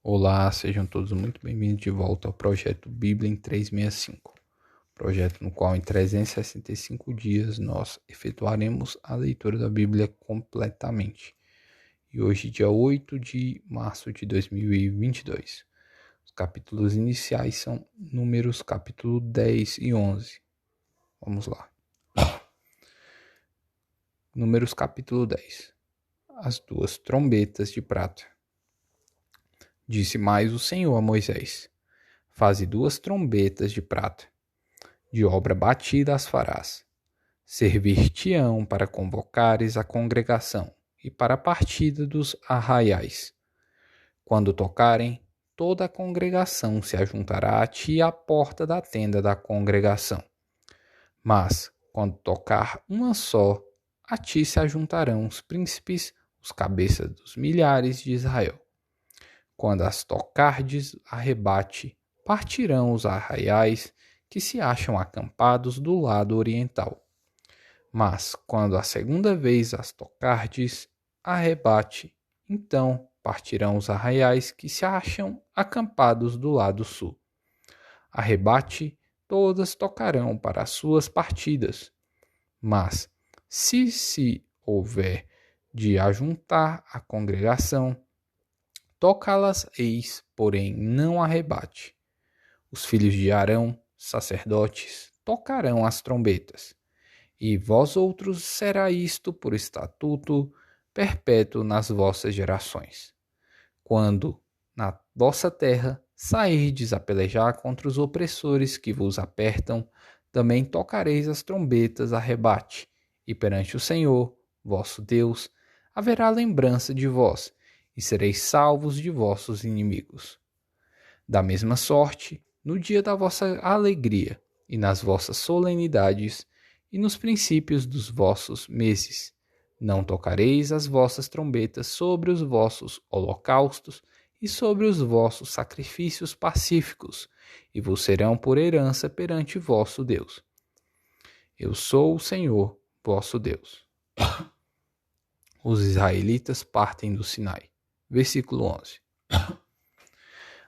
Olá, sejam todos muito bem-vindos de volta ao projeto Bíblia em 365, projeto no qual em 365 dias nós efetuaremos a leitura da Bíblia completamente. E hoje, dia 8 de março de 2022, os capítulos iniciais são Números capítulo 10 e 11. Vamos lá. Números capítulo 10. As duas trombetas de prata. Disse mais o Senhor a Moisés: Faze 2 trombetas de prata, de obra batida as farás. Servir-te-ão para convocares a congregação e para a partida dos arraiais. Quando tocarem, toda a congregação se ajuntará a ti à porta da tenda da congregação. Mas, quando tocar uma só, a ti se ajuntarão os príncipes, os cabeças dos milhares de Israel. Quando as tocardes arrebate, partirão os arraiais que se acham acampados do lado oriental. Mas, quando a segunda vez as tocardes arrebate, então partirão os arraiais que se acham acampados do lado sul. Arrebate, todas tocarão para as suas partidas. Mas, se houver de ajuntar a congregação, tocá-las-eis, porém não arrebate. Os filhos de Arão, sacerdotes, tocarão as trombetas. E vós outros será isto por estatuto perpétuo nas vossas gerações. Quando, na vossa terra, sairdes a pelejar contra os opressores que vos apertam, também tocareis as trombetas a rebate, e perante o Senhor, vosso Deus, haverá lembrança de vós, e sereis salvos de vossos inimigos. Da mesma sorte, no dia da vossa alegria, e nas vossas solenidades, e nos princípios dos vossos meses, não tocareis as vossas trombetas sobre os vossos holocaustos e sobre os vossos sacrifícios pacíficos, e vos serão por herança perante vosso Deus. Eu sou o Senhor, vosso Deus. Os israelitas partem do Sinai. Versículo 11.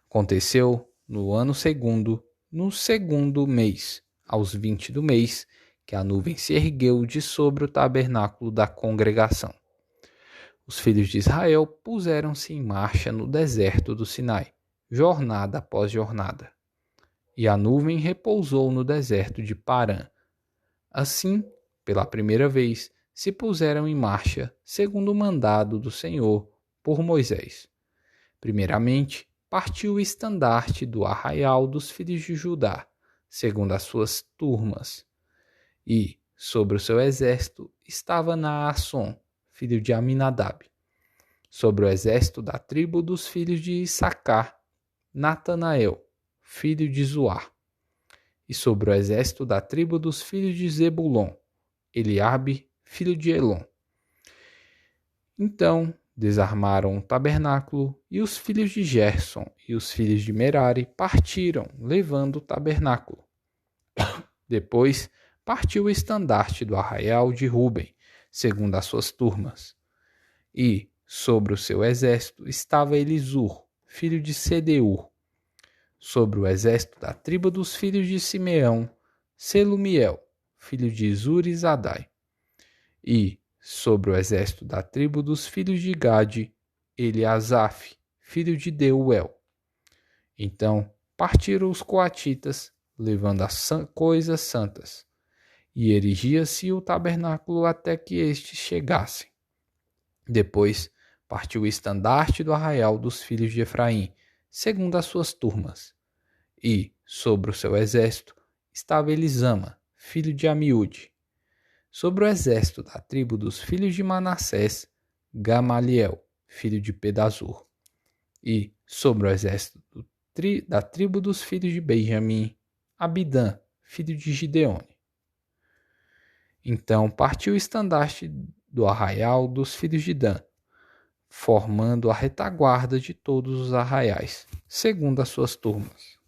Aconteceu no ano segundo, no segundo mês, aos 20 do mês, que a nuvem se ergueu de sobre o tabernáculo da congregação. Os filhos de Israel puseram-se em marcha no deserto do Sinai, jornada após jornada. E a nuvem repousou no deserto de Parã. Assim, pela primeira vez, se puseram em marcha, segundo o mandado do Senhor, por Moisés. Primeiramente, partiu o estandarte do arraial dos filhos de Judá, segundo as suas turmas. E, sobre o seu exército, estava Naasson, filho de Aminadab. Sobre o exército da tribo dos filhos de Issacar, Natanael, filho de Zuar. E sobre o exército da tribo dos filhos de Zebulon, Eliabe, filho de Elon. Então desarmaram o tabernáculo, e os filhos de Gerson e os filhos de Merari partiram, levando o tabernáculo. Depois partiu o estandarte do arraial de Ruben, segundo as suas turmas. E, sobre o seu exército, estava Elisur, filho de Sedeur. Sobre o exército da tribo dos filhos de Simeão, Selumiel, filho de Zurizadai. E, sobre o exército da tribo dos filhos de Gade, Eliasaf, filho de Deuel. Então partiram os coatitas, levando as coisas santas, e erigia-se o tabernáculo até que estes chegassem. Depois partiu o estandarte do arraial dos filhos de Efraim, segundo as suas turmas. E, sobre o seu exército, estava Elisama, filho de Amiúde. Sobre o exército da tribo dos filhos de Manassés, Gamaliel, filho de Pedazur. E, sobre o exército da tribo dos filhos de Benjamim, Abidã, filho de Gideone. Então partiu o estandarte do arraial dos filhos de Dan, formando a retaguarda de todos os arraiais, segundo as suas turmas.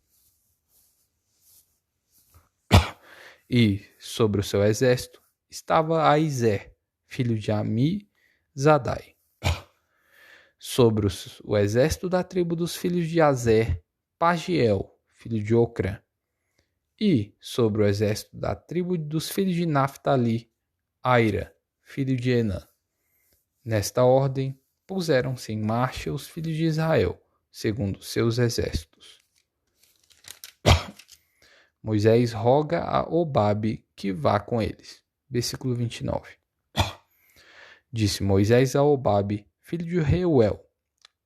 E, sobre o seu exército, estava Aizé, filho de Amizadai. sobre o exército da tribo dos filhos de Azer, Pagiel, filho de Ocrã, e sobre o exército da tribo dos filhos de Naphtali, Aira, filho de Enã. Nesta ordem, puseram-se em marcha os filhos de Israel, segundo seus exércitos. Moisés roga a Obabe que vá com eles. Versículo 29. Disse Moisés a Obabe, filho de Reuel,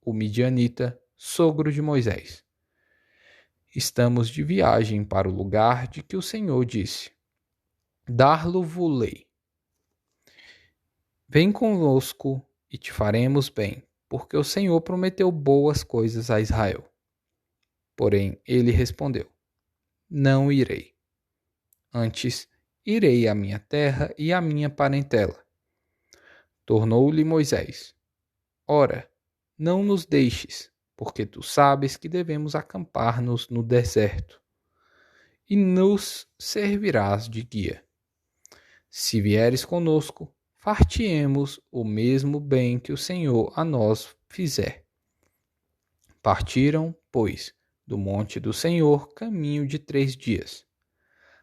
o midianita, sogro de Moisés: Estamos de viagem para o lugar de que o Senhor disse: Dar-lo-vo-lei. Vem conosco e te faremos bem, porque o Senhor prometeu boas coisas a Israel. Porém, ele respondeu: Não irei. Antes, irei à minha terra e à minha parentela. Tornou-lhe Moisés: Ora, não nos deixes, porque tu sabes que devemos acampar-nos no deserto, e nos servirás de guia. Se vieres conosco, fartiemos o mesmo bem que o Senhor a nós fizer. Partiram, pois, do monte do Senhor caminho de 3 dias.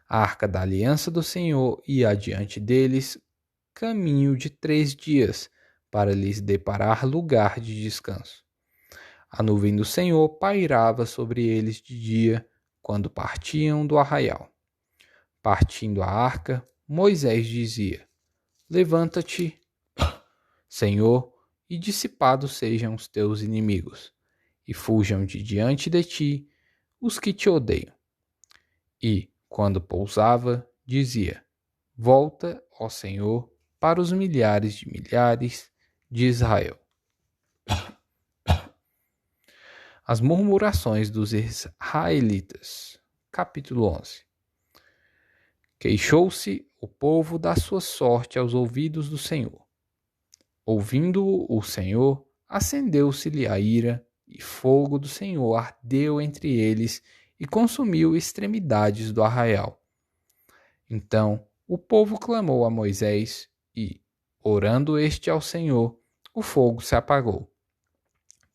A arca da aliança do Senhor ia adiante deles caminho de 3 dias, para lhes deparar lugar de descanso. A nuvem do Senhor pairava sobre eles de dia, quando partiam do arraial. Partindo a arca, Moisés dizia: Levanta-te, Senhor, e dissipados sejam os teus inimigos, e fujam de diante de ti os que te odeiam. E, quando pousava, dizia: Volta, ó Senhor, para os milhares de Israel. As murmurações dos israelitas. Capítulo 11. Queixou-se o povo da sua sorte aos ouvidos do Senhor. Ouvindo-o o Senhor, acendeu-se-lhe a ira, e fogo do Senhor ardeu entre eles e consumiu extremidades do arraial. Então o povo clamou a Moisés e, orando este ao Senhor, o fogo se apagou.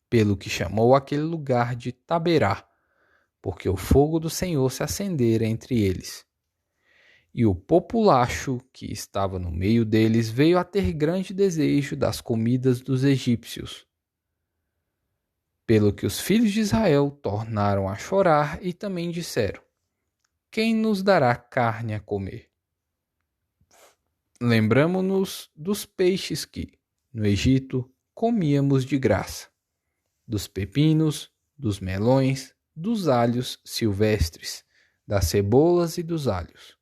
Pelo que chamou aquele lugar de Taberá, porque o fogo do Senhor se acendera entre eles. E o populacho que estava no meio deles veio a ter grande desejo das comidas dos egípcios. Pelo que os filhos de Israel tornaram a chorar e também disseram: Quem nos dará carne a comer? Lembramo-nos dos peixes que, no Egito, comíamos de graça, dos pepinos, dos melões, dos alhos silvestres, das cebolas e dos alhos.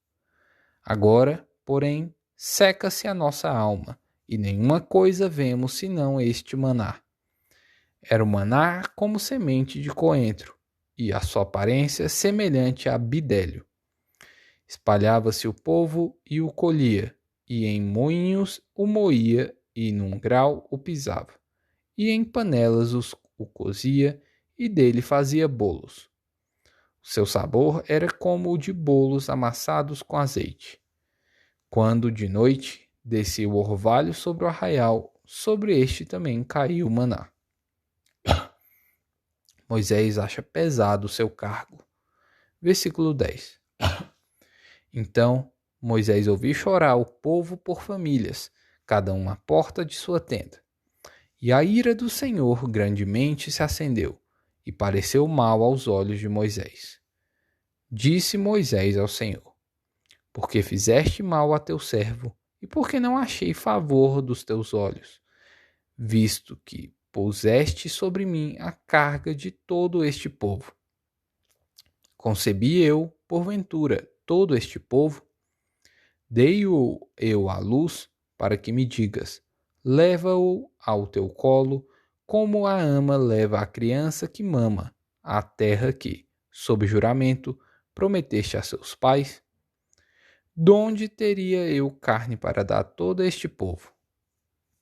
Agora, porém, seca-se a nossa alma, e nenhuma coisa vemos senão este maná. Era o maná como semente de coentro, e a sua aparência semelhante a bidélio. Espalhava-se o povo e o colhia, e em moinhos o moía, e num grau o pisava, e em panelas o cozia, e dele fazia bolos. O seu sabor era como o de bolos amassados com azeite. Quando, de noite, descia o orvalho sobre o arraial, sobre este também caiu o maná. Moisés acha pesado o seu cargo. Versículo 10. Então Moisés ouviu chorar o povo por famílias, cada um à porta de sua tenda. E a ira do Senhor grandemente se acendeu, e pareceu mal aos olhos de Moisés. Disse Moisés ao Senhor: Porque fizeste mal a teu servo, e porque não achei favor dos teus olhos, visto que puseste sobre mim a carga de todo este povo. Concebi eu, porventura, todo este povo? Dei-o eu à luz, para que me digas: leva-o ao teu colo, como a ama leva a criança que mama, à terra que, sob juramento, prometeste a seus pais? Donde teria eu carne para dar a todo este povo?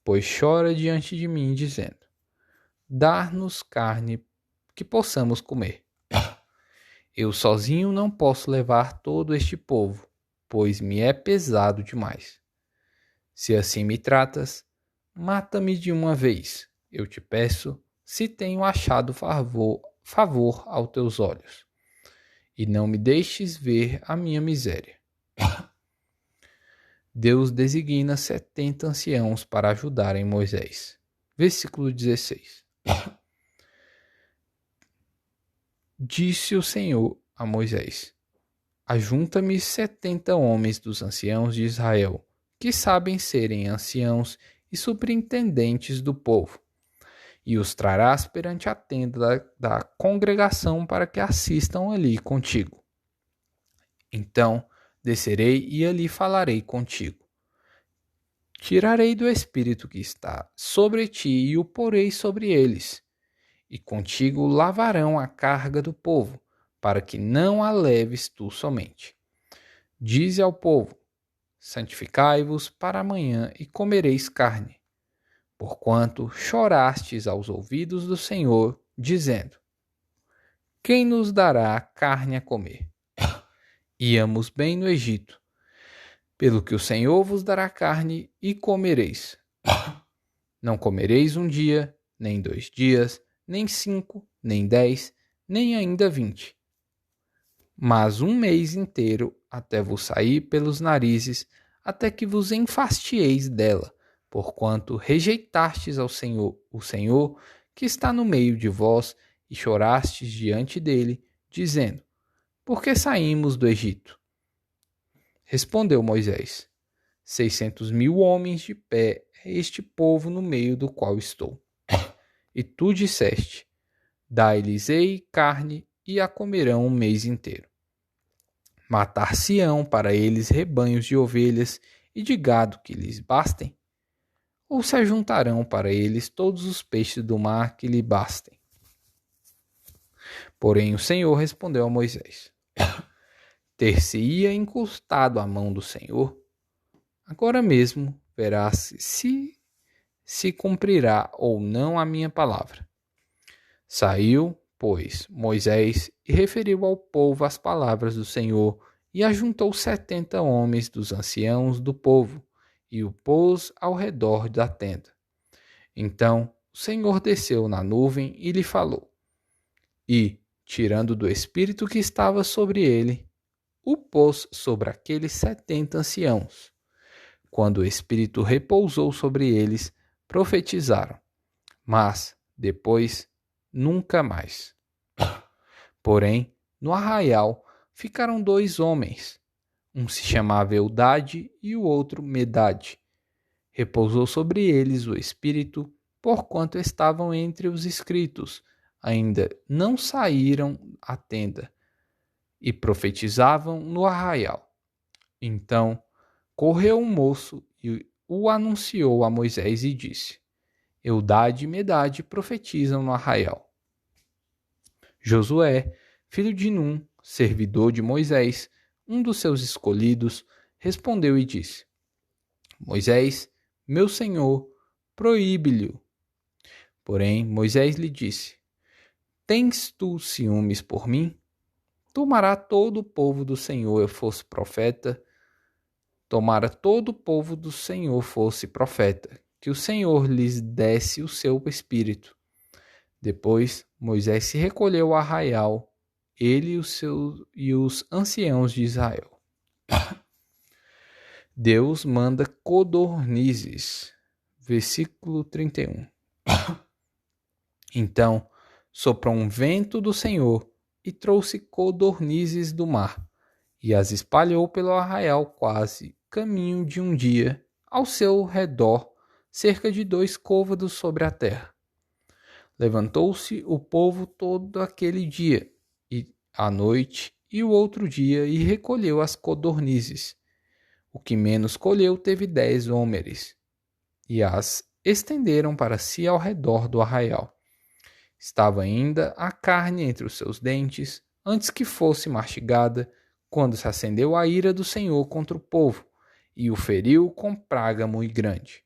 Pois chora diante de mim, dizendo: dar-nos carne que possamos comer. Eu sozinho não posso levar todo este povo, pois me é pesado demais. Se assim me tratas, mata-me de uma vez, eu te peço, se tenho achado favor aos teus olhos, e não me deixes ver a minha miséria. Deus designa 70 anciãos para ajudarem Moisés. Versículo 16. Disse o Senhor a Moisés: Ajunta-me 70 homens dos anciãos de Israel, que sabem serem anciãos e superintendentes do povo, e os trarás perante a tenda da congregação para que assistam ali contigo. Então descerei e ali falarei contigo. Tirarei do espírito que está sobre ti e o porei sobre eles, e contigo lavarão a carga do povo, para que não a leves tu somente. Dize ao povo: santificai-vos para amanhã e comereis carne, porquanto chorastes aos ouvidos do Senhor, dizendo: quem nos dará carne a comer? Íamos bem no Egito, pelo que o Senhor vos dará carne e comereis. Não comereis um dia, nem 2 dias, nem 5, nem 10, nem ainda 20, mas 1 mês inteiro, até vos sair pelos narizes, até que vos enfastieis dela, porquanto rejeitastes ao Senhor, o Senhor que está no meio de vós, e chorastes diante dele, dizendo: por que saímos do Egito? Respondeu Moisés: 600.000 homens de pé é este povo no meio do qual estou. E tu disseste: dai-lhes-ei carne e a comerão 1 mês inteiro. Matar-se-ão para eles rebanhos de ovelhas e de gado que lhes bastem? Ou se ajuntarão para eles todos os peixes do mar que lhe bastem? Porém o Senhor respondeu a Moisés: ter-se-ia encurtado a mão do Senhor? Agora mesmo verás se cumprirá ou não a minha palavra. Saiu, pois, Moisés e referiu ao povo as palavras do Senhor, e ajuntou 70 homens dos anciãos do povo, e o pôs ao redor da tenda. Então o Senhor desceu na nuvem e lhe falou, e, tirando do espírito que estava sobre ele, o pôs sobre aqueles 70 anciãos. Quando o espírito repousou sobre eles, profetizaram, mas, depois, nunca mais. Porém, no arraial ficaram 2 homens, um se chamava Eldade e o outro Medade. Repousou sobre eles o espírito, porquanto estavam entre os inscritos, ainda não saíram à tenda, e profetizavam no arraial. Então correu um moço e o anunciou a Moisés e disse: Eldade e Medade profetizam no arraial. Josué, filho de Num, servidor de Moisés, um dos seus escolhidos, respondeu e disse: Moisés, meu senhor, proíbe-lhe. Porém Moisés lhe disse: tens tu ciúmes por mim? Tomara todo o povo do Senhor fosse profeta, que o Senhor lhes desse o seu espírito. Depois Moisés se recolheu ao arraial, ele e os anciãos de Israel. Deus manda codornizes. Versículo 31. Então soprou um vento do Senhor e trouxe codornizes do mar, e as espalhou pelo arraial quase caminho de 1 dia, ao seu redor, cerca de 2 côvados sobre a terra. Levantou-se o povo todo aquele dia, e à noite, e o outro dia, e recolheu as codornizes. O que menos colheu teve 10 homeres, e as estenderam para si ao redor do arraial. Estava ainda a carne entre os seus dentes, antes que fosse mastigada, quando se acendeu a ira do Senhor contra o povo, e o feriu com praga muito grande.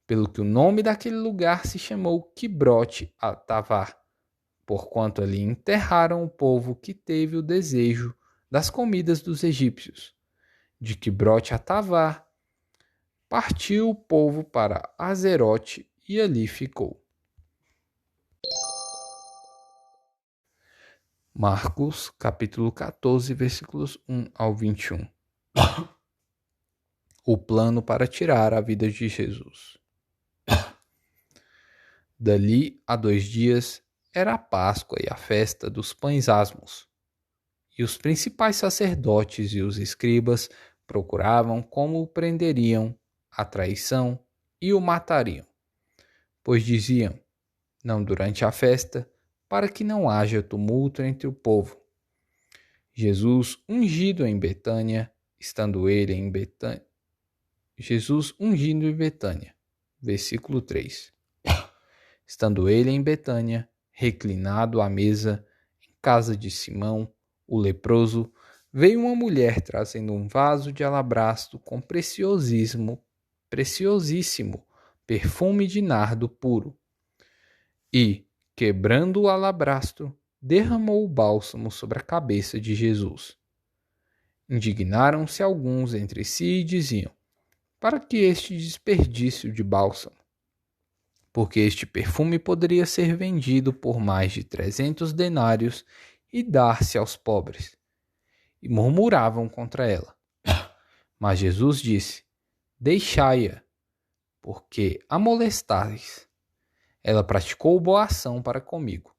Pelo que o nome daquele lugar se chamou Quibrote-Hatavar, porquanto ali enterraram o povo que teve o desejo das comidas dos egípcios. De Quibrote-Hatavar partiu o povo para Azerote e ali ficou. Marcos, capítulo 14, versículos 1 ao 21. O plano para tirar a vida de Jesus. Dali a 2 dias era a Páscoa e a festa dos pães asmos. E os principais sacerdotes e os escribas procuravam como o prenderiam à traição e o matariam. Pois diziam, não durante a festa, para que não haja tumulto entre o povo. Jesus ungido em Betânia, estando ele em Betânia. Jesus ungido em Betânia, versículo 3. Estando ele em Betânia, reclinado à mesa, em casa de Simão, o leproso, veio uma mulher trazendo um vaso de alabastro com preciosíssimo perfume de nardo puro. E, quebrando o alabastro, derramou o bálsamo sobre a cabeça de Jesus. Indignaram-se alguns entre si e diziam, para que este desperdício de bálsamo? Porque este perfume poderia ser vendido por mais de 300 denários e dar-se aos pobres. E murmuravam contra ela. Mas Jesus disse, deixai-a, porque a molestais. Ela praticou boa ação para comigo.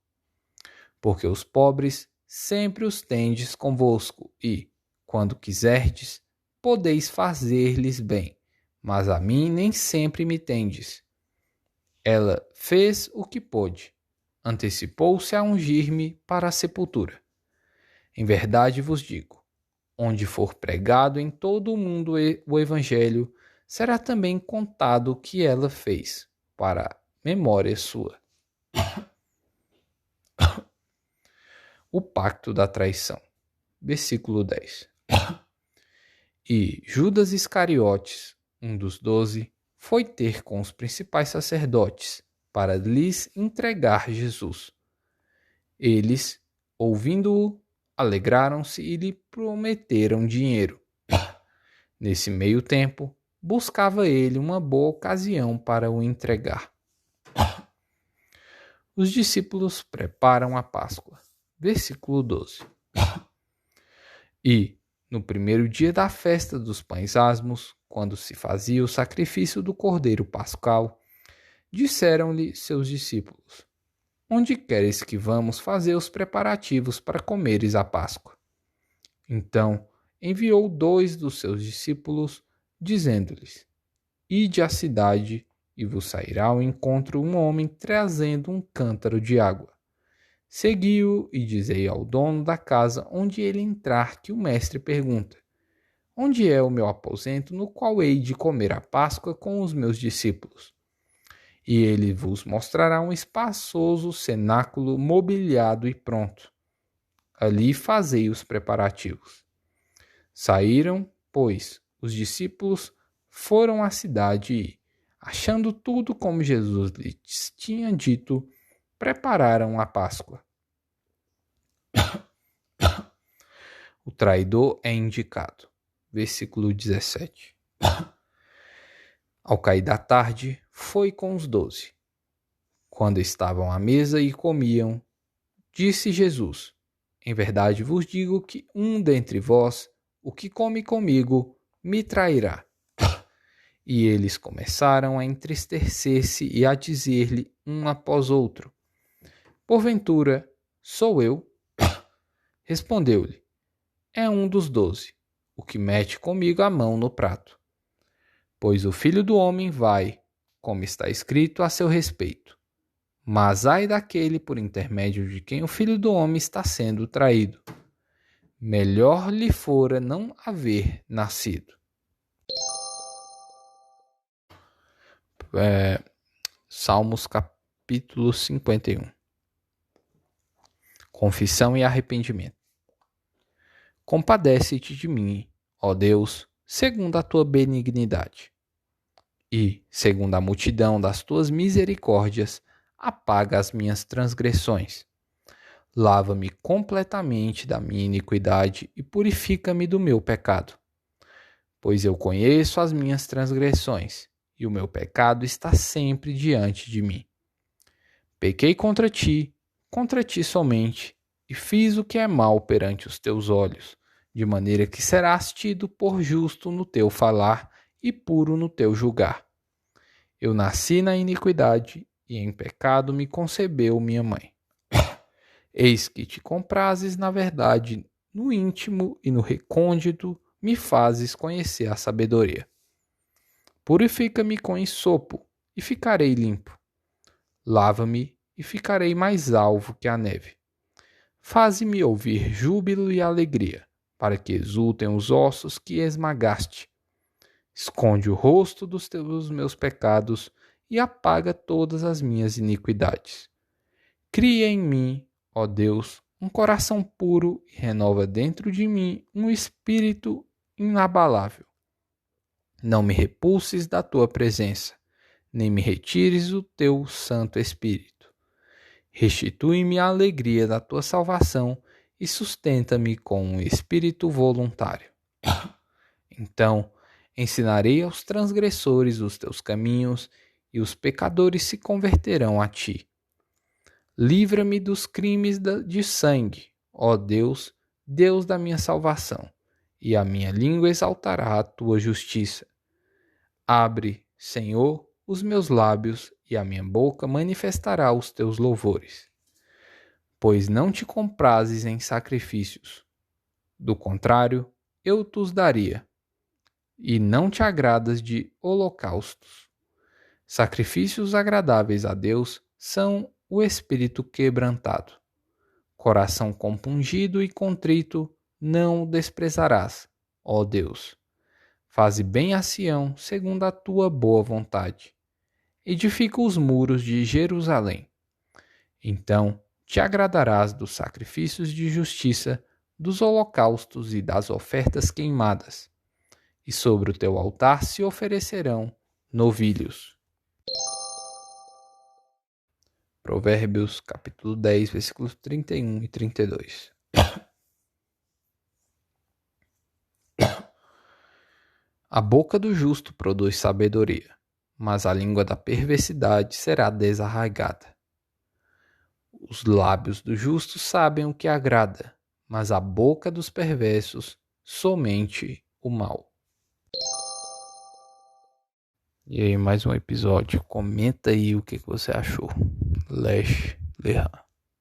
Porque os pobres sempre os tendes convosco e, quando quiserdes, podeis fazer-lhes bem, mas a mim nem sempre me tendes. Ela fez o que pôde, antecipou-se a ungir-me para a sepultura. Em verdade vos digo, onde for pregado em todo o mundo o Evangelho, será também contado o que ela fez, para memória sua. O pacto da traição. Versículo 10. E Judas Iscariotes, um dos 12, foi ter com os principais sacerdotes, para lhes entregar Jesus. Eles, ouvindo-o, alegraram-se e lhe prometeram dinheiro. Nesse meio tempo, buscava ele uma boa ocasião para o entregar. Os discípulos preparam a Páscoa. Versículo 12. E, no primeiro dia da festa dos pães asmos, quando se fazia o sacrifício do cordeiro pascal, disseram-lhe seus discípulos, onde queres que vamos fazer os preparativos para comeres a Páscoa? Então enviou 2 dos seus discípulos, dizendo-lhes, ide à cidade, e vos sairá ao encontro um homem trazendo um cântaro de água. Segui-o e dizei ao dono da casa onde ele entrar que o mestre pergunta, onde é o meu aposento no qual hei de comer a Páscoa com os meus discípulos? E ele vos mostrará um espaçoso cenáculo mobiliado e pronto. Ali fazei os preparativos. Saíram, pois, os discípulos, foram à cidade e, achando tudo como Jesus lhes tinha dito, prepararam a Páscoa. O traidor é indicado. Versículo 17. Ao cair da tarde, foi com os 12. Quando estavam à mesa e comiam, disse Jesus, em verdade vos digo que um dentre vós, o que come comigo, me trairá. E eles começaram a entristecer-se e a dizer-lhe um após outro, porventura, sou eu? Respondeu-lhe, é um dos 12, o que mete comigo a mão no prato. Pois o Filho do Homem vai, como está escrito a seu respeito. Mas ai daquele por intermédio de quem o Filho do Homem está sendo traído. Melhor lhe fora não haver nascido. Salmos capítulo 51. Confissão e arrependimento. Compadece-te de mim, ó Deus, segundo a tua benignidade. E, segundo a multidão das tuas misericórdias, apaga as minhas transgressões. Lava-me completamente da minha iniquidade e purifica-me do meu pecado. Pois eu conheço as minhas transgressões, e o meu pecado está sempre diante de mim. Pequei contra ti somente, e fiz o que é mal perante os teus olhos, de maneira que serás tido por justo no teu falar e puro no teu julgar. Eu nasci na iniquidade, e em pecado me concebeu minha mãe. Eis que te comprases na verdade, no íntimo e no recôndito me fazes conhecer a sabedoria. Purifica-me com esopo, e ficarei limpo. Lava-me, e ficarei mais alvo que a neve. Faze-me ouvir júbilo e alegria, para que exultem os ossos que esmagaste. Esconde o rosto dos meus pecados e apaga todas as minhas iniquidades. Cria em mim, ó Deus, um coração puro e renova dentro de mim um espírito inabalável. Não me repulses da tua presença, nem me retires o teu Santo Espírito. Restitui-me a alegria da tua salvação e sustenta-me com um espírito voluntário. Então, ensinarei aos transgressores os teus caminhos e os pecadores se converterão a ti. Livra-me dos crimes de sangue, ó Deus, Deus da minha salvação, e a minha língua exaltará a tua justiça. Abre, Senhor, os meus lábios, e a minha boca manifestará os teus louvores. Pois não te comprases em sacrifícios. Do contrário, eu te os daria. E não te agradas de holocaustos. Sacrifícios agradáveis a Deus são o espírito quebrantado. Coração compungido e contrito não o desprezarás, ó Deus. Faze bem a Sião segundo a tua boa vontade. Edifica os muros de Jerusalém. Então te agradarás dos sacrifícios de justiça, dos holocaustos e das ofertas queimadas. E sobre o teu altar se oferecerão novilhos. Provérbios, capítulo 10, versículos 31 e 32. A boca do justo produz sabedoria, mas a língua da perversidade será desarraigada. Os lábios do justo sabem o que agrada, mas a boca dos perversos somente o mal. E aí, mais um episódio. Comenta aí o que você achou. Lesh Lehan.